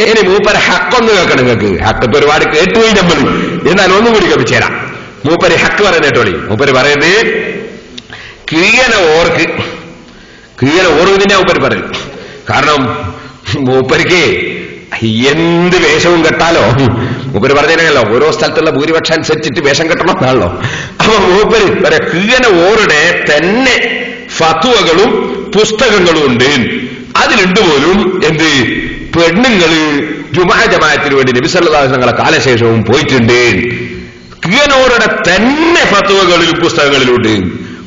ഇനി മൂപ്പരെ ഹക്കൊന്ന് കേൾക്കണം. നിങ്ങൾക്ക് ഹക്കത്ത് ഒരുപാട് കേട്ടുപോയി നമ്മൾ, എന്നാൽ ഒന്നും കൂടി കേൾപ്പിച്ചേരാം. മൂപ്പര് ഹക്ക് പറയുന്ന കേട്ടോളി. മൂപ്പര് പറയുന്നത് കീഴനെ ഓർവിനെ മൂപ്പര് പറയും. കാരണം മൂപ്പർക്ക് എന്ത് വേഷവും കെട്ടാലോ. മൂപ്പര് പറഞ്ഞല്ലോ ഓരോ സ്ഥലത്തുള്ള ഭൂരിപക്ഷം അനുസരിച്ചിട്ട് വേഷം കെട്ടണം എന്നാണല്ലോ. അപ്പൊ മൂപ്പര് പറയാ കീഴനെ ഓറുടെ തന്നെ ഫത്വകളും പുസ്തകങ്ങളും ഉണ്ട്. അതിലുണ്ട് പോലും എന്ത് പെണ്ണുങ്ങള് ജുമാ ജമാഅത്തിന് വേണ്ടി നബി സല്ലല്ലാഹു അലൈഹി വസല്ലം കാലശേഷവും പോയിട്ടുണ്ട്. കീഴനോരുടെ തന്നെ ഫത്വകളിലും പുസ്തകങ്ങളിലുണ്ട്.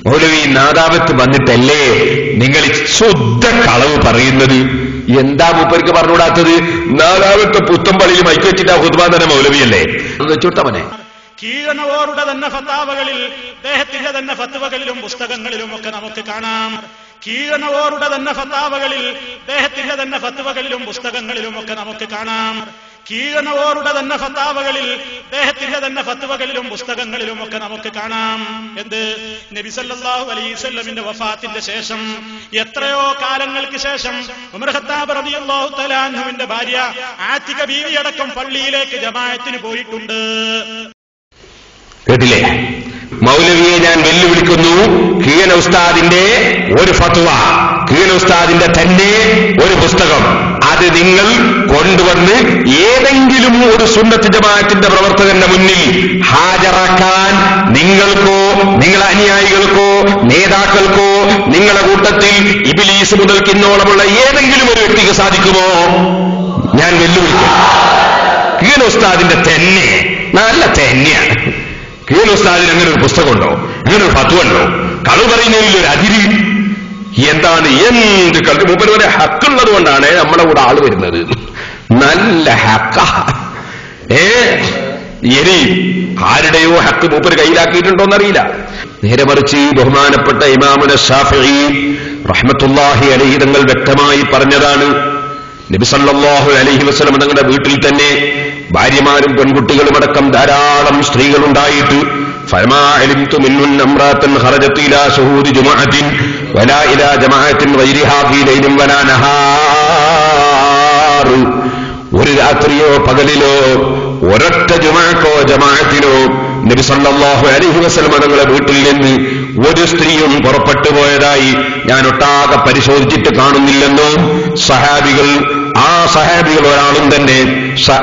മൗലവി നാദാവത്ത് വന്നിട്ടല്ലേ നിങ്ങൾ ശുദ്ധ കളവ് പറയുന്നത്? എന്താ മൂപ്പർക്ക് പറഞ്ഞുകൂടാത്തത്? നാദാവത്ത് പുത്തമ്പള്ളിയിൽ മൈക്ക് വെച്ചിട്ട് ഹുദ്ബ തന്നെ മൗലവിയല്ലേ? വെച്ചുകൊടുത്തവനെ കീഴനോരുടെ തന്നെ ഫത്താവകളിൽ, അദ്ദേഹത്തിന്റെ തന്നെ ഫത്വകളിലും പുസ്തകങ്ങളിലും ഒക്കെ നമുക്ക് കാണാം. കീഴനോരുടെ തന്നെ ഫത്താവകളിൽ, അദ്ദേഹത്തിന്റെ തന്നെ ഫത്വകളിലും പുസ്തകങ്ങളിലും ഒക്കെ നമുക്ക് കാണാം. കീഴനോരുടെ തന്നെ ഫത്താവകളിൽ, അദ്ദേഹത്തിന്റെ തന്നെ ഫത്വകളിലും പുസ്തകങ്ങളിലും ഒക്കെ നമുക്ക് കാണാം. എന്ത്? നബി സല്ലല്ലാഹു അലൈഹി വസല്ലമിന്റെ വഫാത്തിന്റെ ശേഷം എത്രയോ കാലങ്ങൾക്ക് ശേഷം ഉമർ ഖത്താബ് റളിയല്ലാഹു തആല അൻഹുവിന്റെ ഭാര്യ ആതിക ബീവി അടക്കം പള്ളിയിലേക്ക് ജമാഅത്തിന് പോയിട്ടുണ്ട്. കേട്ടില്ലേ? മൗലവിയെ ഞാൻ വെല്ലുവിളിക്കുന്നു. കീഴന ഉസ്താദിന്റെ ഒരു ഫത്വ, കീഴന ഉസ്താദിന്റെ തന്നെ ഒരു പുസ്തകം, അത് നിങ്ങൾ കൊണ്ടുവന്ന് ഏതെങ്കിലും ഒരു സുന്നത്ത് ജമാഅത്തിന്റെ പ്രവർത്തകന്റെ മുന്നിൽ ഹാജരാക്കാൻ നിങ്ങൾക്കോ നിങ്ങളെ അനുയായികൾക്കോ നേതാക്കൾക്കോ നിങ്ങളുടെ കൂട്ടത്തിൽ ഇബ്ലീസ് മുതൽക്ക് ഇന്നോളമുള്ള ഏതെങ്കിലും ഒരു വ്യക്തിക്ക് സാധിക്കുമോ? ഞാൻ വെല്ലുവിളിക്കും. കീഴന ഉസ്താദിന്റെ തന്നെ നല്ല തന്നെയാണ്. കീഴന ഉസ്താദിന് അങ്ങനെ ഒരു പുസ്തകമുണ്ടോ? അങ്ങനെ ഒരു ഫത്വ ഉണ്ടോ? കളവ് പറയുന്നതിൽ ഒരു അതിര് എന്താണ്? എന്ത് കളി? മൂപ്പര് വരെ ഹക്കുള്ളത് കൊണ്ടാണ് നമ്മുടെ കൂടെ ആള് വരുന്നത്. നല്ല ഹക്ക. ഇനി ആരുടെയോ ഹക്ക് മൂപ്പര് കയ്യിലാക്കിയിട്ടുണ്ടോന്നറിയില്ല. നേരെ മറിച്ച് ബഹുമാനപ്പെട്ട ഇമാമുന ശാഫിഈ റഹ്മത്തുള്ളാഹി അലൈഹി തങ്ങൾ വ്യക്തമായി പറഞ്ഞതാണ്. നബി സല്ലല്ലാഹു അലൈഹി വസല്ലം തങ്ങളുടെ വീട്ടിൽ തന്നെ ഭാര്യമാരും പെൺകുട്ടികളും അടക്കം ധാരാളം സ്ത്രീകളുണ്ടായിട്ട് ഫമാ അലിംതു മിൻഹുൻ അംറാതൻ ഖറജത് ഇലാ ശുഹൂദി ജുമുഅത്തിൻ വലാ ഇലാ ജമാഅത്തിൻ ഗൈരിഹാ ഫീ ലൈലിൻ വലാ നഹാർ. ഒരു രാത്രിയോ പകലിലോ ഒരൊറ്റ ജുമുഅക്കോ ജമാഅത്തിനോ നബി സല്ലല്ലാഹു അലൈഹി വസല്ലം തങ്ങളുടെ വീട്ടിൽ നിന്ന് ഒരു സ്ത്രീയും പുറപ്പെട്ടു പോയതായി ഞാൻ ഒട്ടാകെ പരിശോധിച്ചിട്ട് കാണുന്നില്ലെന്നോ ആ സഹാബികൾ ഒരാളും തന്നെ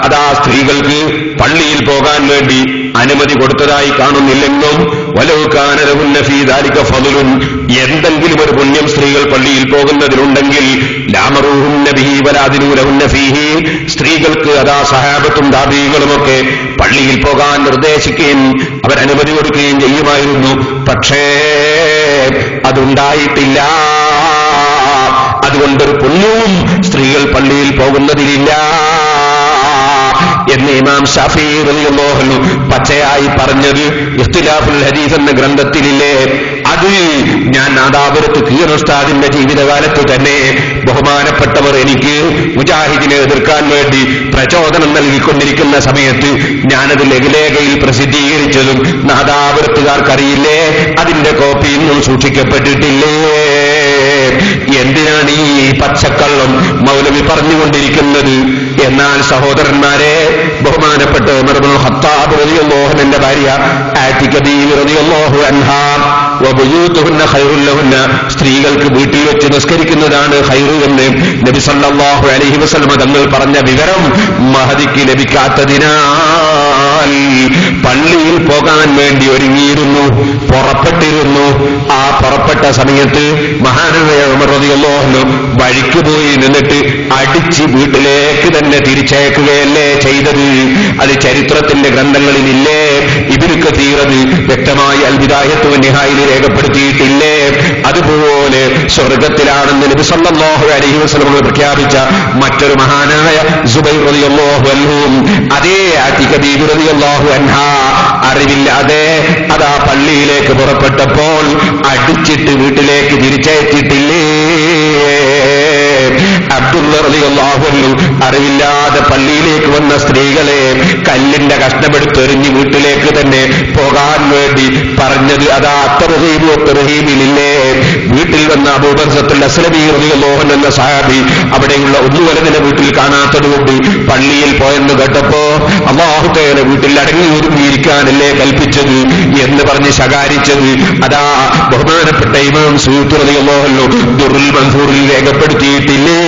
അതാ സ്ത്രീകൾക്ക് പള്ളിയിൽ പോകാൻ വേണ്ടി അനുമതി കൊടുത്തതായി കാണുന്നില്ലെന്നും വലൗ കാന ലഹുന്ന ഫീ ദാലിക ഫളലുൻ, എന്തെങ്കിലും ഒരു പുണ്യം സ്ത്രീകൾ പള്ളിയിൽ പോകുന്നതിനുണ്ടെങ്കിൽ ലാമറൂഹുന്ന ബിഹി വലാദിനു ലഹുന്ന ഫീഹി, സ്ത്രീകൾക്ക് അതാ സഹാബത്തും താബീകളുമൊക്കെ പള്ളിയിൽ പോകാൻ നിർദ്ദേശിക്കുകയും അവരനുമതി കൊടുക്കുകയും ചെയ്യുമായിരുന്നു. പക്ഷേ അതുണ്ടായിട്ടില്ല. അതുകൊണ്ടൊരു പുണ്യവും സ്ത്രീകൾ പള്ളിയിൽ പോകുന്നതിലില്ല എന്ന് ഇമാം ശാഫിഈ റളിയല്ലാഹു അൻഹു പച്ചയായി പറഞ്ഞത് ഇഖ്തിലാഫുൽ ഹദീസ് എന്ന ഗ്രന്ഥത്തിലില്ലേ? അത് ഞാൻ നാദാപുരത്ത് കീഴന ഉസ്താദിന്റെ ജീവിതകാലത്ത് തന്നെ ബഹുമാനപ്പെട്ടവർ എനിക്ക് മുജാഹിദിനെ എതിർക്കാൻ വേണ്ടി പ്രചോദനം നൽകിക്കൊണ്ടിരിക്കുന്ന സമയത്ത് ഞാനത് ലഘുലേഖയിൽ പ്രസിദ്ധീകരിച്ചതും നാദാപുരത്തുകാർക്കറിയില്ലേ? അതിന്റെ കോപ്പി ഇന്നും സൂക്ഷിക്കപ്പെട്ടിട്ടില്ലേ? എന്തിനാണ് ഈ പച്ചക്കള്ളം മൗലവി പറഞ്ഞുകൊണ്ടിരിക്കുന്നത്? എന്നാൽ സഹോദരന്മാരെ, ബഹുമാനപ്പെട്ട ഉമർ ഇബ്നുൽ ഖത്താബ് റളിയല്ലാഹു അൻഹുവിന്റെ ഭാര്യ ആതിക ബീവി റളിയല്ലാഹു അൻഹാ വബുയൂതുഹുന്ന ഖൈറുൽ ലഹുന്ന, സ്ത്രീകൾക്ക് വീട്ടിൽ വെച്ച് നിസ്കരിക്കുന്നതാണ് ഖൈറു എന്ന് നബി സല്ലല്ലാഹു അലൈഹി വസല്ലം തങ്ങൾ പറഞ്ഞ വിവരം മഹദിക്ക് ലഭിക്കാത്തതിനാൽ പള്ളിയിൽ പോകാൻ വേണ്ടി ഒരുങ്ങിയിരുന്നു, പുറപ്പെട്ടിരുന്നു. ആ പുറപ്പെട്ട സമയത്ത് മഹാനായ ഉമർ റളിയല്ലാഹു അൻഹു വഴിക്ക് പോയി നിന്നിട്ട് അടിച്ച് വീട്ടിലേക്ക് തന്നെ തിരിച്ചയക്കുകയല്ലേ ചെയ്തത്? അത് ചരിത്രത്തിന്റെ ഗ്രന്ഥങ്ങളിലില്ലേ? ഇബ്നു കസീർ അത് വ്യക്തമായി അൽ ബിദായത്തു വന്നിഹായിൽ രേഖപ്പെടുത്തിയിട്ടില്ലേ? അതുപോലെ സ്വർഗത്തിലാണെന്ന് നബി സല്ലല്ലാഹു അലൈഹി വസല്ലം പ്രഖ്യാപിച്ച മറ്റൊരു മഹാനായ സുബൈർ റളിയല്ലാഹു അൻഹു അതേ ആതിക ബീവി റളിയല്ലാഹു അൻഹാ അറിവില്ലാതെ അതാ പള്ളിയിലേക്ക് പുറപ്പെട്ടപ്പോൾ അടിച്ചിട്ട് വീട്ടിലേക്ക് തിരിച്ചയച്ചിട്ടില്ലേ? അബ്ദുള്ള റളിയല്ലാഹു അൻഹു അറിവില്ലാതെ പള്ളിയിലേക്ക് വന്ന സ്ത്രീകളെ കല്ലിന്റെ കഷ്ണമെടുത്തെറിഞ്ഞ് വീട്ടിലേക്ക് തന്നെ പോകാൻ വേണ്ടി പറഞ്ഞത് അതാ തർഹീബിലില്ലേ? വീട്ടിൽ വീട്ടിൽ വന്ന അബൂബർസത്തുൽ അസ്ലമി റളിയല്ലാഹു അൻഹു എന്ന സഹാബി അവിടെയുള്ള ഒന്നുവലതിനെ വീട്ടിൽ കാണാത്തതുകൊണ്ട് പള്ളിയിൽ പോയെന്ന് കേട്ടപ്പോ അല്ലാഹു തആല വീട്ടിൽ അടങ്ങി ഒതുങ്ങിയിരിക്കാനല്ലേ കൽപ്പിച്ചത് എന്ന് പറഞ്ഞ് ശകാരിച്ചത് അതാ ബഹുമാനപ്പെട്ട ഇമാം സൂയൂത്തി റളിയല്ലാഹു അൻഹു ദുറുൽ മൻസൂറിൽ രേഖപ്പെടുത്തിയിട്ടില്ലേ.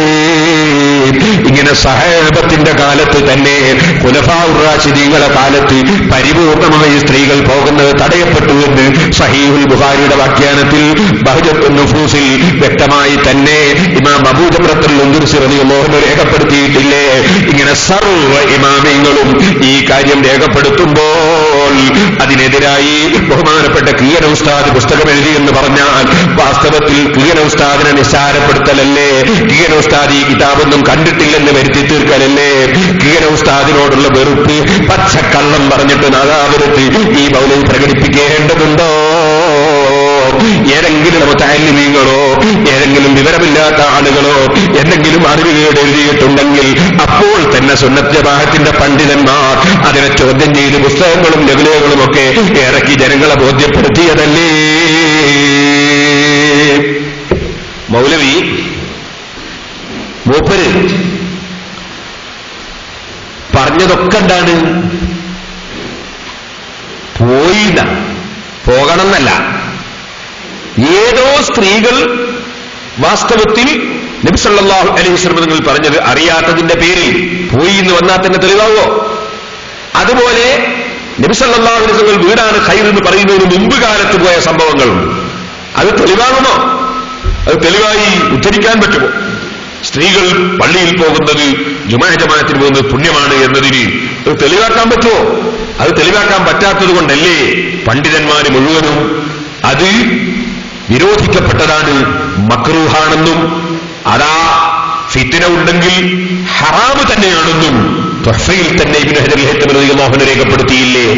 ഇങ്ങനെ സഹാബത്തിന്റെ കാലത്ത് തന്നെ ഖുലഫാഉർ റാഷിദീങ്ങളുടെ കാലത്ത് പരിപൂർണമായി സ്ത്രീകൾ പോകുന്നത് തടയപ്പെട്ടു എന്ന് സഹീഹുൽ ബുഖാരിയുടെ വ്യാഖ്യാനത്തിൽ ബഹ്ജത്തുൻ നുഫൂസിൽ വ്യക്തമായി തന്നെ ഇമാം അബൂ ജംറത്തുൽ ഉൻദുർസി റളിയല്ലാഹു അൻഹു രേഖപ്പെടുത്തിയിട്ടില്ലേ. ഇങ്ങനെ സർവ്വ ഇമാമിങ്ങളും ഈ കാര്യം രേഖപ്പെടുത്തുമ്പോൾ അതിനെതിരായി ബഹുമാനപ്പെട്ട കിയന ഉസ്താദ് പുസ്തകം എഴുതി എന്ന് പറഞ്ഞാൽ വാസ്തവത്തിൽ കിയന ഉസ്താദിനെ നിസ്സാരപ്പെടുത്തലല്ലേ, കിയന ഉസ്താദ് ഈ കിതാബൊന്നും കണ്ടിട്ടില്ലെന്ന് വരുത്തി തീർക്കലല്ലേ, കിയന ഉസ്താദിനോടുള്ള വെറുപ്പ് പച്ചക്കള്ളം പറഞ്ഞിട്ട് നാദാപുരത്ത് ഈ മൗലവി പ്രകടിപ്പിക്കേണ്ടതുണ്ടോ? ഏതെങ്കിലും മുതഅല്ലിമീങ്ങളോ ഏതെങ്കിലും വിവരമില്ലാത്ത ആളുകളോ എന്തെങ്കിലും അറിവുകേട് എഴുതിയിട്ടുണ്ടെങ്കിൽ അപ്പോൾ തന്നെ സുന്നത്ത് ജമാഅത്തിന്റെ പണ്ഡിതന്മാർ അതിനെ ചോദ്യം ചെയ്ത് പുസ്തകങ്ങളും ലഘുലേഖകളും ഒക്കെ ഇറക്കി ജനങ്ങളെ ബോധ്യപ്പെടുത്തിയതല്ലേ. മൗലവി മൂപ്പര് പറഞ്ഞതൊക്കെ എന്താണ്? പോകണമെന്നല്ല. ഏതോ സ്ത്രീകൾ വാസ്തവത്തിൽ നബി സല്ലല്ലാഹു അലൈഹി വസല്ലം നിങ്ങൾ പറഞ്ഞത് അറിയാത്തതിന്റെ പേരിൽ പോയി എന്ന് വന്നാൽ തന്നെ തെളിവാവോ? അതുപോലെ നബി സല്ലല്ലാഹു അലൈഹി വസല്ലം വീടാണ് ഖൈർ എന്ന് പറയുന്നതിന് മുമ്പ് കാലത്ത് പോയ സംഭവങ്ങളുണ്ട്. അത് തെളിവാകുമോ? അത് തെളിവായി ഉദ്ധരിക്കാൻ പറ്റുമോ? സ്ത്രീകൾ പള്ളിയിൽ പോകുന്നത് ജുമാ ജമാഅത്തിന് പോകുന്നത് പുണ്യമാണ് എന്നതിന് അത് തെളിവാക്കാൻ പറ്റുമോ? അത് തെളിവാക്കാൻ പറ്റാത്തത് കൊണ്ടല്ലേ പണ്ഡിതന്മാര് മുഴുവനും അത് നിരോധിക്കപ്പെട്ടതാണ്, മക്രൂഹാണെന്നും അതാ ഫിത്ന ഉണ്ടെങ്കിൽ ഹറാമ് തന്നെയാണെന്നും തുഹ്ഫയിൽ തന്നെ ഇബ്നു ഹജർ al-ഹൈതമി റളിയല്ലാഹു അൻഹു രേഖപ്പെടുത്തിയില്ലേ.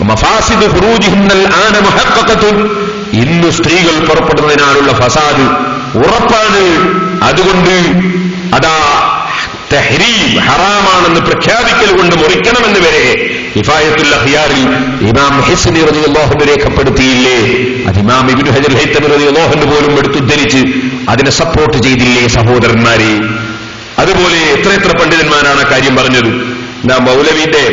മഫാസിദു ഖുറൂജിഹിന്നൽ ആന മുഹഖഖത്തുൻ, ഇന്ന് സ്ത്രീകൾ പുറപ്പെടുന്നതിനാലുള്ള ഫസാദ് ഉറപ്പാണ്. അതുകൊണ്ട് അതാ തഹ്രീം ഹറാമാണെന്ന് പ്രഖ്യാപിക്കൽ കൊണ്ട് മുറിക്കണമെന്ന് വരെ കിഫായത്തുൽ അഖ്യാറിൽ ഇമാം ഹിസ്നി റളിയല്ലാഹു അൻഹു രേഖപ്പെടുത്തിയില്ലേ. അത് ഇമാം ഇബ്നു ഹജർ al-ഹൈതമി റളിയല്ലാഹു അൻഹു പോലും എടുത്തുദ്ധരിച്ച് അതിനെ സപ്പോർട്ട് ചെയ്തില്ലേ സഹോദരന്മാരെ? അതുപോലെ എത്ര പണ്ഡിതന്മാരാണ് കാര്യം പറഞ്ഞത്. മൗലവിന്റെ